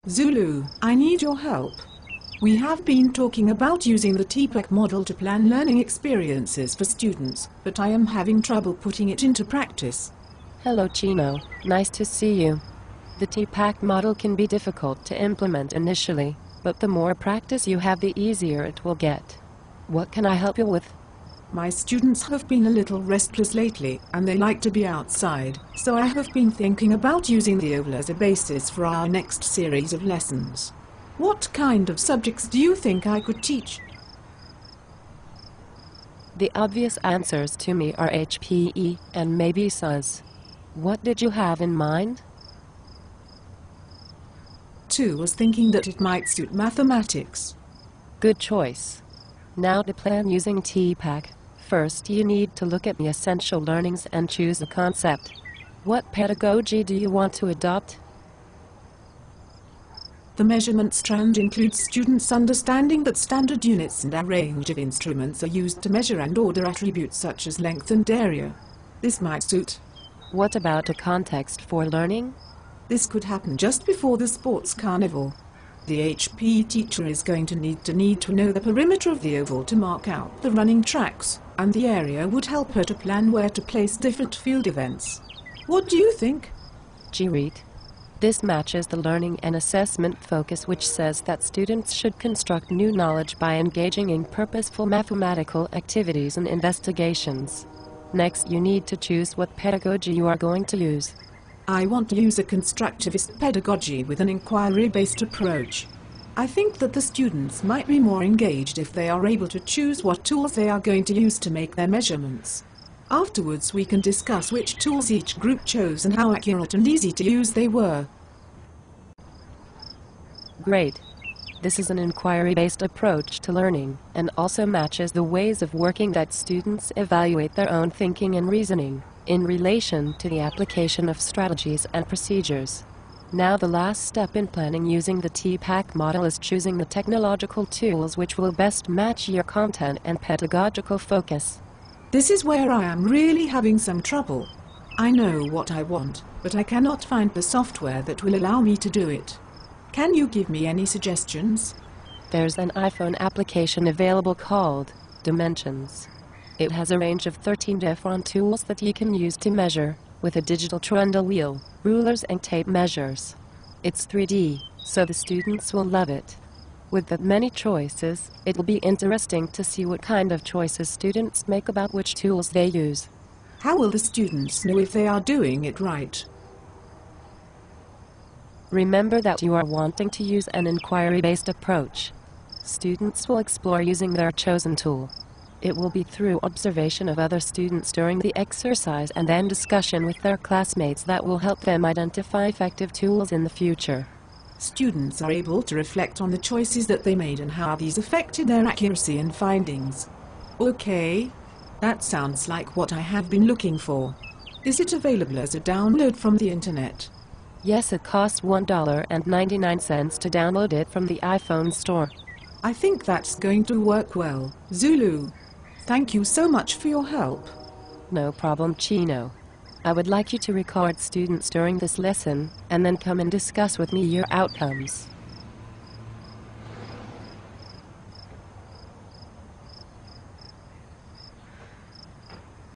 Zulu, I need your help. We have been talking about using the TPAC model to plan learning experiences for students, but I am having trouble putting it into practice. Hello Chino, nice to see you. The TPAC model can be difficult to implement initially, but the more practice you have, the easier it will get. What can I help you with? My students have been a little restless lately, and they like to be outside, so I have been thinking about using the oval as a basis for our next series of lessons. What kind of subjects do you think I could teach? The obvious answers to me are HPE and maybe SUS. What did you have in mind? Two was thinking that it might suit mathematics. Good choice. Now to plan using TPAC, first you need to look at the essential learnings and choose a concept. What pedagogy do you want to adopt? The measurement strand includes students understanding that standard units and a range of instruments are used to measure and order attributes such as length and area. This might suit. What about a context for learning? This could happen just before the sports carnival. The HP teacher is going to need to know the perimeter of the oval to mark out the running tracks, and the area would help her to plan where to place different field events. What do you think? Great. This matches the learning and assessment focus, which says that students should construct new knowledge by engaging in purposeful mathematical activities and investigations. Next, you need to choose what pedagogy you are going to use. I want to use a constructivist pedagogy with an inquiry-based approach. I think that the students might be more engaged if they are able to choose what tools they are going to use to make their measurements. Afterwards, we can discuss which tools each group chose and how accurate and easy to use they were. Great. This is an inquiry-based approach to learning, and also matches the ways of working that students evaluate their own thinking and reasoning in relation to the application of strategies and procedures. Now the last step in planning using the TPAC model is choosing the technological tools which will best match your content and pedagogical focus. This is where I am really having some trouble. I know what I want, but I cannot find the software that will allow me to do it. Can you give me any suggestions? There's an iPhone application available called Dimensions. It has a range of 13 different tools that you can use to measure, with a digital trundle wheel, rulers and tape measures. It's 3D, so the students will love it. With that many choices, it will be interesting to see what kind of choices students make about which tools they use. How will the students know if they are doing it right? Remember that you are wanting to use an inquiry-based approach. Students will explore using their chosen tool. It will be through observation of other students during the exercise and then discussion with their classmates that will help them identify effective tools in the future. Students are able to reflect on the choices that they made and how these affected their accuracy and findings. Okay, that sounds like what I have been looking for. Is it available as a download from the internet? Yes, it costs $1.99 to download it from the iPhone store. I think that's going to work well. Zulu, thank you so much for your help. No problem, Chino. I would like you to record students during this lesson, and then come and discuss with me your outcomes.